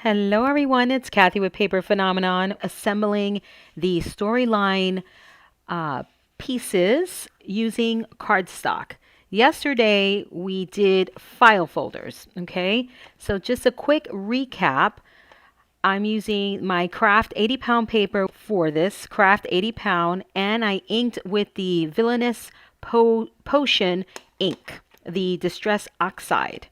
Hello everyone, it's Kathy with Paper Phenomenon, assembling the storyline uh, pieces using cardstock. Yesterday we did file folders, okay? So just a quick recap. I'm using my Kraft 80-pound paper for this, Kraft 80-pound, and I inked with the Villainous Potion ink, the Distress Oxide.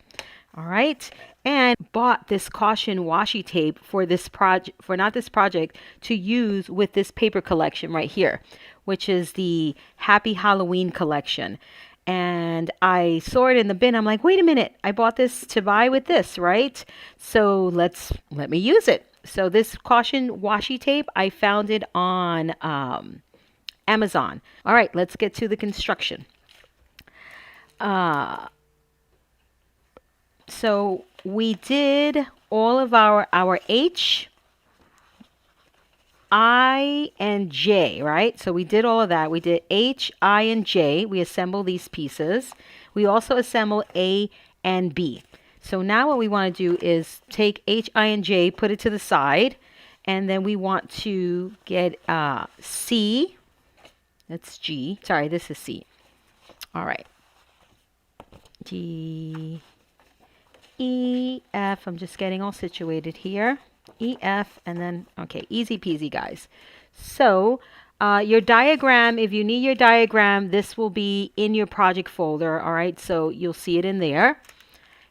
All right. And bought this caution washi tape for this project, for not this project, to use with this paper collection right here, which is the Happy Halloween collection. And I saw it in the bin. I'm like, wait a minute, I bought this to buy with this, right? So let me use it. So this caution washi tape, I found it on Amazon. All right, let's get to the construction. So we did all of our H, I, and J, right? So we did all of that. We did H, I, and J. We assemble these pieces. We also assemble A and B. So now what we want to do is take H, I, and J, put it to the side, and then we want to get C. That's G. Sorry, this is C. All right. G, E, F. I'm just getting all situated here. E, F, and then, okay, easy peasy, guys. So your diagram, if you need your diagram, this will be in your project folder, all right? So you'll see it in there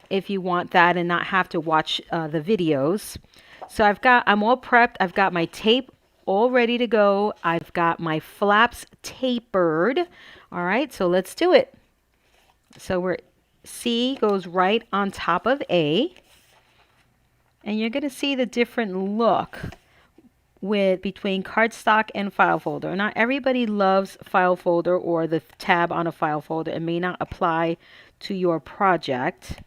if you want that and not have to watch the videos. So I'm all prepped. I've got my tape all ready to go. I've got my flaps tapered. All right, so let's do it. So C goes right on top of A. And you're going to see the different look between cardstock and file folder. Not everybody loves file folder or the tab on a file folder. It may not apply to your project,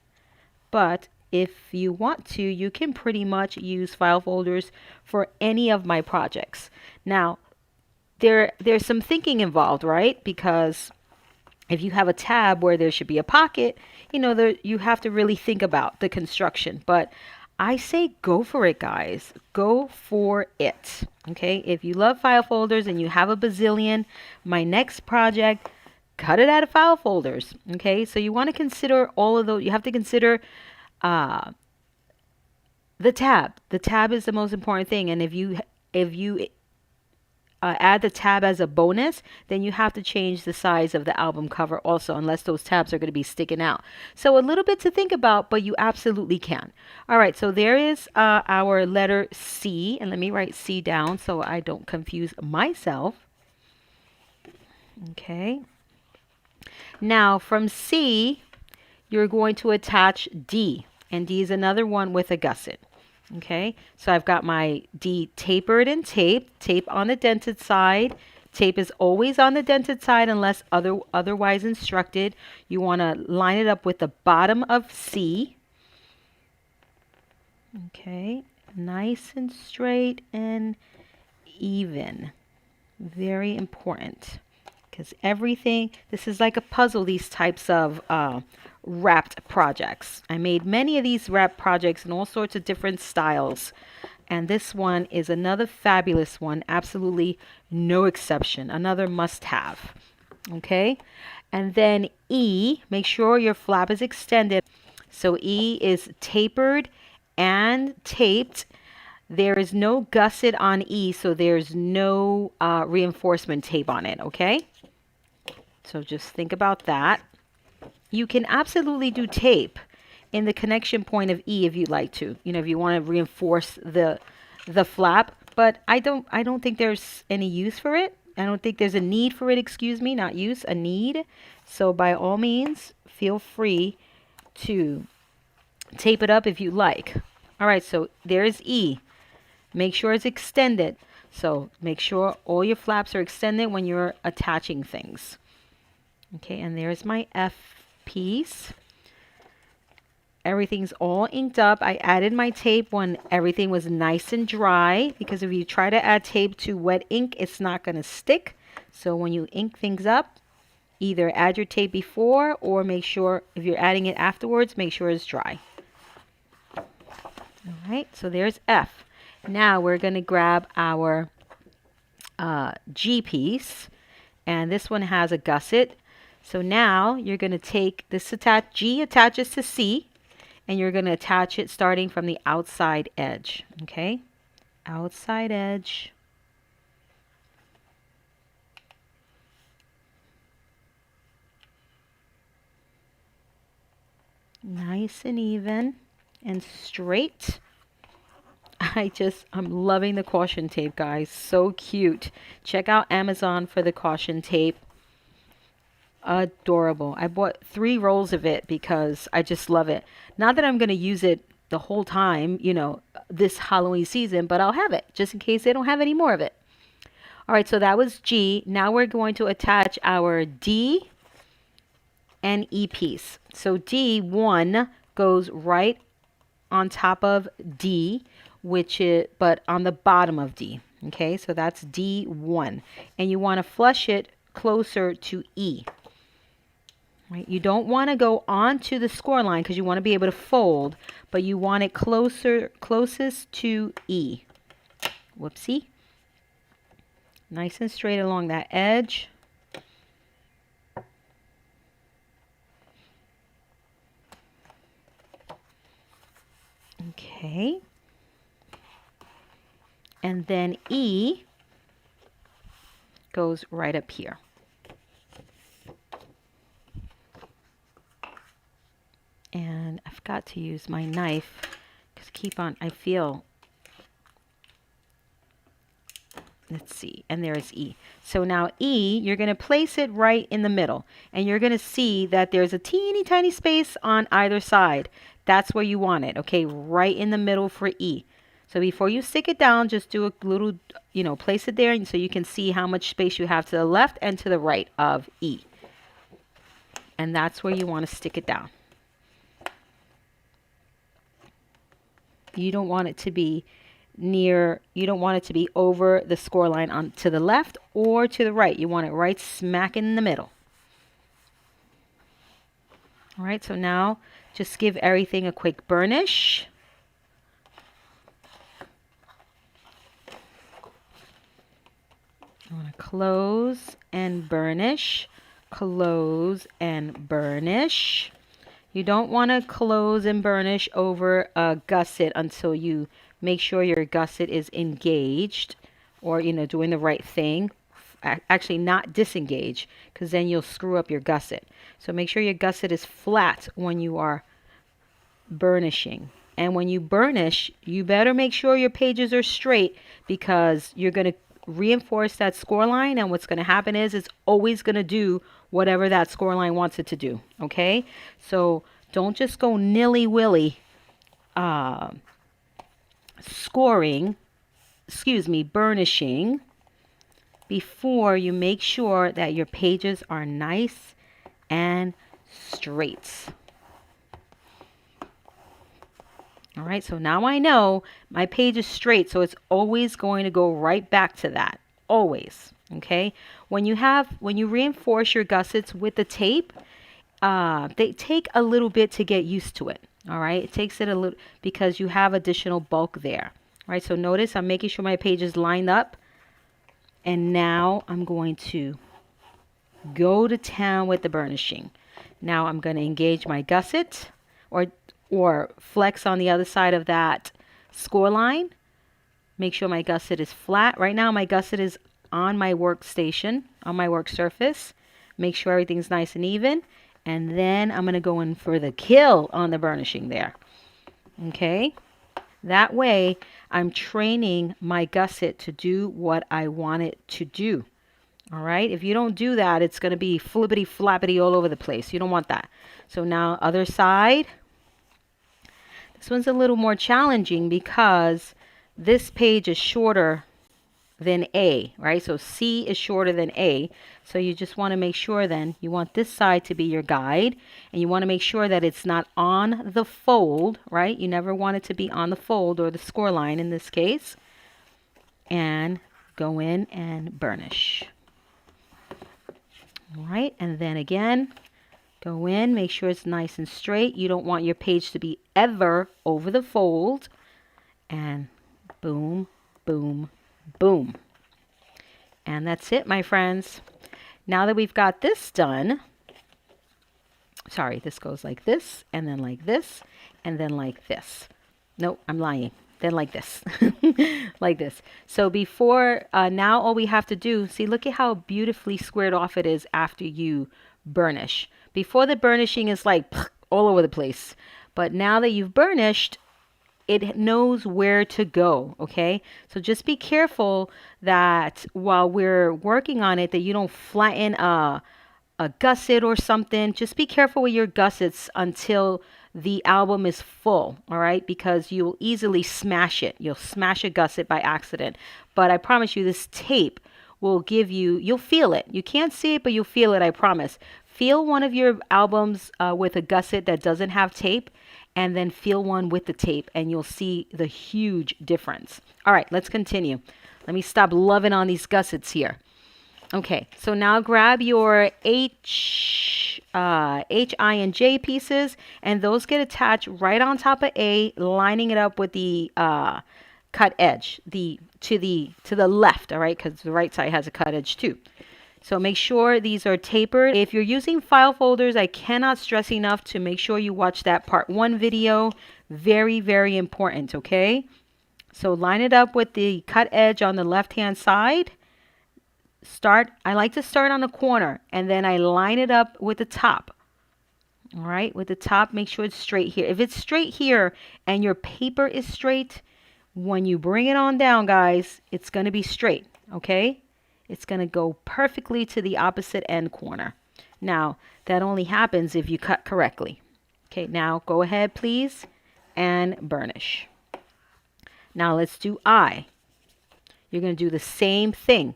but if you want to, you can pretty much use file folders for any of my projects. Now, there's some thinking involved, right? Because if you have a tab where there should be a pocket, you have to really think about the construction. But I say go for it, guys. Go for it. Okay. If you love file folders and you have a bazillion, my next project, cut it out of file folders. Okay. So you want to consider all of those. You have to consider the tab. The tab is the most important thing. And if you add the tab as a bonus, then you have to change the size of the album cover also, unless those tabs are going to be sticking out. So a little bit to think about, but you absolutely can. All right, so there is our letter C, and let me write C down so I don't confuse myself. Okay. Now from C, you're going to attach D, and D is another one with a gusset. Okay, so I've got my D tapered and taped, tape on the dented side. Tape is always on the dented side unless otherwise instructed. You want to line it up with the bottom of C. Okay, nice and straight and even. Very important, because this is like a puzzle, these types of wrapped projects. I made many of these wrapped projects in all sorts of different styles. And this one is another fabulous one. Absolutely no exception. Another must-have. Okay. And then E, make sure your flap is extended. So E is tapered and taped. There is no gusset on E, so there's no reinforcement tape on it. Okay. So just think about that. You can absolutely do tape in the connection point of E if you'd like to. If you want to reinforce the flap, but I don't think there's any use for it. I don't think there's a need for it, excuse me, not use, a need. So by all means, feel free to tape it up if you like. All right, so there's E. Make sure it's extended. So make sure all your flaps are extended when you're attaching things. Okay, and there's my F piece. Everything's all inked up. I added my tape when everything was nice and dry, because if you try to add tape to wet ink, it's not going to stick. So when you ink things up, either add your tape before, or make sure if you're adding it afterwards, make sure it's dry. All right, so there's F. Now we're going to grab our G piece, and this one has a gusset. So now you're going to take this G attaches to C, and you're going to attach it starting from the outside edge. Okay, outside edge. Nice and even and straight. I'm loving the caution tape, guys. So cute. Check out Amazon for the caution tape. Adorable. I bought 3 rolls of it because I just love it. Not that I'm going to use it the whole time, you know, this Halloween season, but I'll have it just in case they don't have any more of it. All right, so that was G. Now we're going to attach our D and E piece. So D1 goes right on top of D, but on the bottom of D. Okay, so that's D1. And you want to flush it closer to E. Right? You don't want to go onto the score line because you want to be able to fold, but you want it closest to E. Whoopsie. Nice and straight along that edge. Okay. And then E goes right up here. And I forgot to use my knife because let's see, and there's E. So now E, you're going to place it right in the middle, and you're going to see that there's a teeny tiny space on either side. That's where you want it, okay, right in the middle for E. So before you stick it down, just do a little, place it there so you can see how much space you have to the left and to the right of E. And that's where you want to stick it down. You don't want it to be you don't want it to be over the score line on to the left or to the right. You want it right smack in the middle. All right, so now just give everything a quick burnish. I want to close and burnish, close and burnish. You don't want to close and burnish over a gusset until you make sure your gusset is engaged or, doing the right thing. Actually, not disengage, because then you'll screw up your gusset. So make sure your gusset is flat when you are burnishing. And when you burnish, you better make sure your pages are straight because you're going to reinforce that score line, and what's going to happen is it's always going to do whatever that score line wants it to do. Okay, so don't just go burnishing before you make sure that your pages are nice and straight. All right, so now I know my page is straight, so it's always going to go right back to that. Always. Okay. When you reinforce your gussets with the tape, they take a little bit to get used to it. All right. It takes it a little because you have additional bulk there. All right. So notice I'm making sure my page is lined up. And now I'm going to go to town with the burnishing. Now I'm going to engage my gusset or flex on the other side of that score line. Make sure my gusset is flat. Right now my gusset is on my workstation, on my work surface. Make sure everything's nice and even. And then I'm going to go in for the kill on the burnishing there. Okay. That way I'm training my gusset to do what I want it to do. All right. If you don't do that, it's going to be flippity flappity all over the place. You don't want that. So now other side. This one's a little more challenging because this page is shorter than A, right? So C is shorter than A. So you just want to make sure then you want this side to be your guide, and you want to make sure that it's not on the fold, right? You never want it to be on the fold or the score line in this case. And go in and burnish. All right, and then again, go in, make sure it's nice and straight. You don't want your page to be ever over the fold. And boom, boom, boom. And that's it, my friends. Now that we've got this done, sorry, this goes like this, and then like this, and then like this. Nope, I'm lying. Then like this, like this. So before, now all we have to do, see, look at how beautifully squared off it is after you burnish. Before the burnishing is like all over the place. But now that you've burnished, it knows where to go, okay? So just be careful that while we're working on it, that you don't flatten a gusset or something. Just be careful with your gussets until the album is full, all right? Because you'll easily smash it. You'll smash a gusset by accident. But I promise you, this tape will give you, you'll feel it. You can't see it, but you'll feel it, I promise. Feel one of your albums with a gusset that doesn't have tape, and then feel one with the tape, and you'll see the huge difference. All right, let's continue. Let me stop loving on these gussets here. Okay, so now grab your H, I, and J pieces, and those get attached right on top of A, lining it up with the cut edge, to the left, all right, because the right side has a cut edge too. So make sure these are tapered. If you're using file folders, I cannot stress enough to make sure you watch that part 1 video. Very, very important, okay? So line it up with the cut edge on the left-hand side. I like to start on the corner, and then I line it up with the top. All right, with the top, make sure it's straight here. If it's straight here and your paper is straight, when you bring it on down, guys, it's going to be straight, okay? It's going to go perfectly to the opposite end corner. Now, that only happens if you cut correctly. Okay, now go ahead, please, and burnish. Now let's do I. You're going to do the same thing.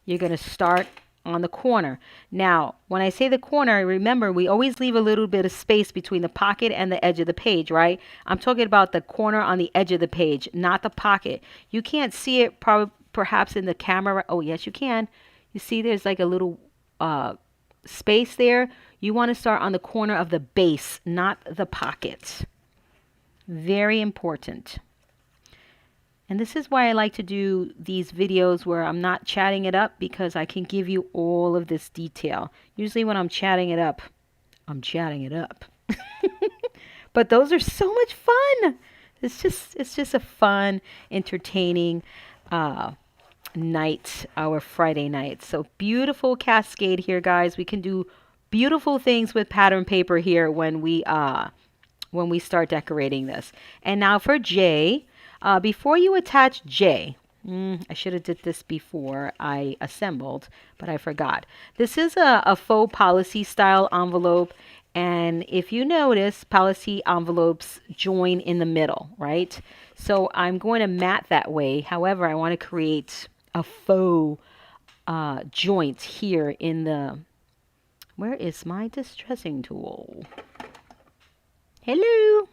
You're going to start on the corner. Now, when I say the corner, remember, we always leave a little bit of space between the pocket and the edge of the page, right? I'm talking about the corner on the edge of the page, not the pocket. You can't see it perhaps in the camera. Oh, yes, you can. You see there's like a little space there. You want to start on the corner of the base, not the pocket. Very important. And this is why I like to do these videos where I'm not chatting it up, because I can give you all of this detail. Usually when I'm chatting it up, I'm chatting it up. But those are so much fun. It's just a fun, entertaining night, our Friday night. So beautiful cascade here, guys. We can do beautiful things with pattern paper here when we start decorating this. And now for J. Before you attach J, I should have did this before I assembled, but I forgot. This is a faux policy style envelope. And if you notice, policy envelopes join in the middle, right? So I'm going to mat that way. However, I want to create a faux joint here in the... Where is my distressing tool? Hello.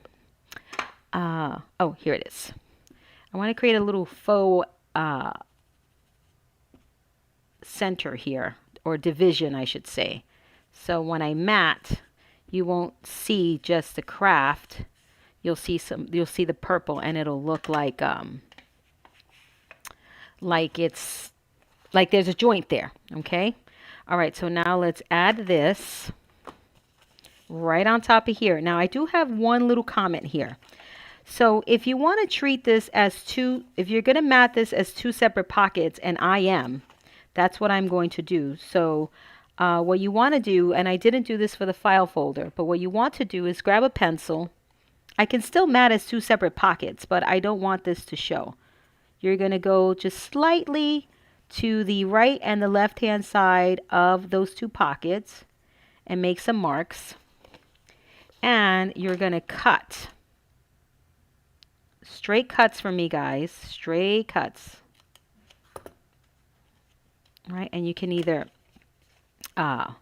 Oh, here it is. I want to create a little faux center here, or division, I should say. So when I mat, you won't see just the Kraft. You'll see the purple, and it'll look like it's like there's a joint there. Okay. All right. So now let's add this right on top of here. Now I do have one little comment here. So if you want to treat this as if you're going to mat this as 2 separate pockets, and that's what I'm going to do. So what you want to do, and I didn't do this for the file folder, but what you want to do is grab a pencil. I can still mat as 2 separate pockets, but I don't want this to show. You're going to go just slightly to the right and the left-hand side of those 2 pockets and make some marks. And you're going to cut. Straight cuts for me, guys. Straight cuts. All right, and you can either, you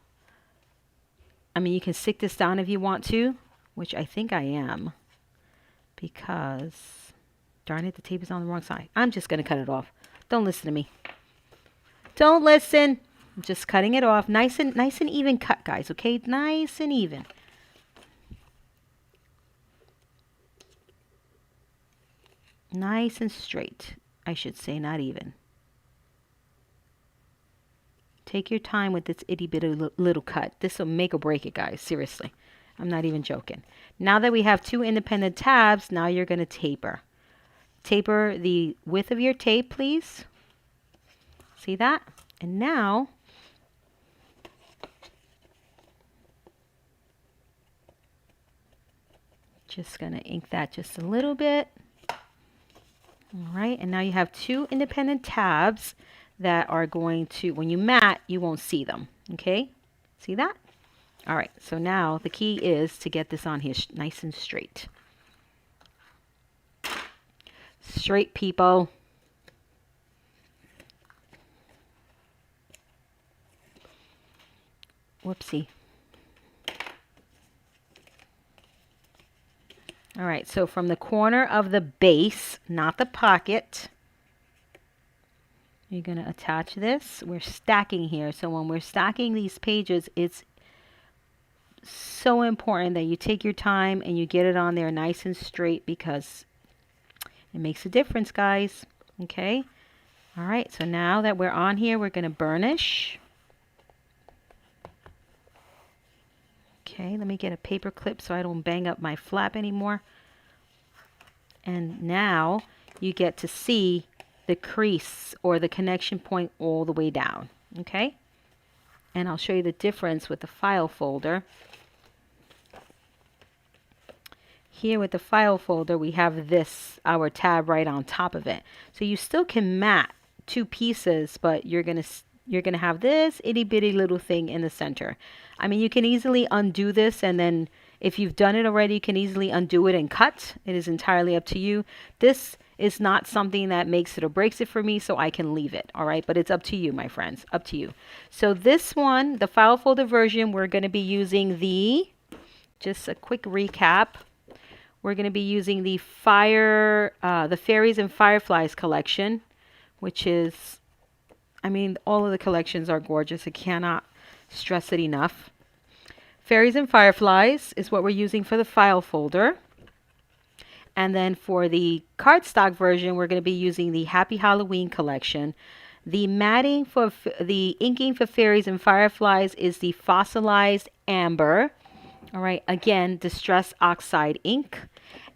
can stick this down if you want to, which I think I am, because, darn it, the tape is on the wrong side. I'm just going to cut it off. Don't listen to me. Don't listen. I'm just cutting it off. Nice and even cut, guys, okay? Nice and even. Nice and straight, I should say, not even. Take your time with this itty bitty little cut. This will make or break it, guys. Seriously. I'm not even joking. Now that we have 2 independent tabs, now you're going to taper. Taper the width of your tape, please. See that? And now, just going to ink that just a little bit. All right, and now you have 2 independent tabs that are going to, when you mat, you won't see them. Okay, see that? All right, so now the key is to get this on here nice and straight. Straight, people. Whoopsie. All right, so from the corner of the base, not the pocket, you're going to attach this. We're stacking here. So when we're stacking these pages, it's so important that you take your time and you get it on there nice and straight because it makes a difference, guys. Okay. All right. So now that we're on here, we're going to burnish. Okay. Let me get a paper clip so I don't bang up my flap anymore. And now you get to see the crease or the connection point all the way down. Okay. And I'll show you the difference with the file folder. Here with the file folder, we have this, our tab right on top of it. So you still can mat 2 pieces, but you're gonna have this itty bitty little thing in the center. I mean, you can easily undo this, and then if you've done it already, you can easily undo it and cut. It is entirely up to you. This is not something that makes it or breaks it for me, so I can leave it. All right, but it's up to you, my friends, up to you. So this one, the file folder version, we're going to be using just a quick recap. We're going to be using the Fairies and Fireflies collection, which is, I mean, all of the collections are gorgeous. I cannot stress it enough. Fairies and Fireflies is what we're using for the file folder. And then for the cardstock version, we're going to be using the Happy Halloween collection. The matting for the inking for Fairies and Fireflies is the Fossilized Amber. All right, again, Distress Oxide ink.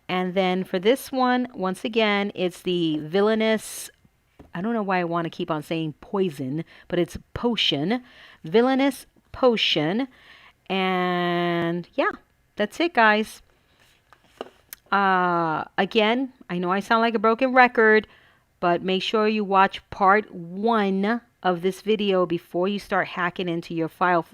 And then for this one, once again, it's the Villainous. I don't know why I want to keep on saying poison, but it's potion. Villainous potion. And yeah, that's it, guys. Again, I know I sound like a broken record, but make sure you watch part 1 of this video before you start hacking into your file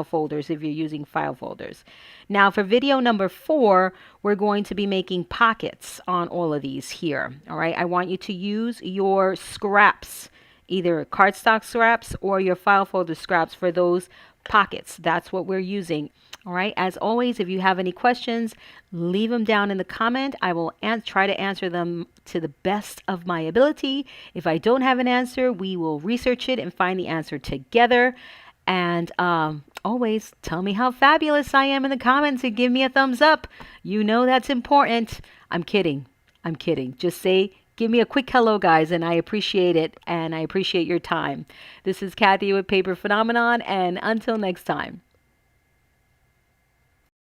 folders if you're using file folders. Now for video number 4, we're going to be making pockets on all of these here. All right, I want you to use your scraps, either cardstock scraps or your file folder scraps for those pockets. That's what we're using. All right, as always, if you have any questions, leave them down in the comment. I will try to answer them to the best of my ability. If I don't have an answer, we will research it and find the answer together. And always tell me how fabulous I am in the comments and give me a thumbs up. You know that's important. I'm kidding. I'm kidding. Just say, give me a quick hello, guys, and I appreciate it, and I appreciate your time. This is Kathy with Paper Phenomenon, and until next time.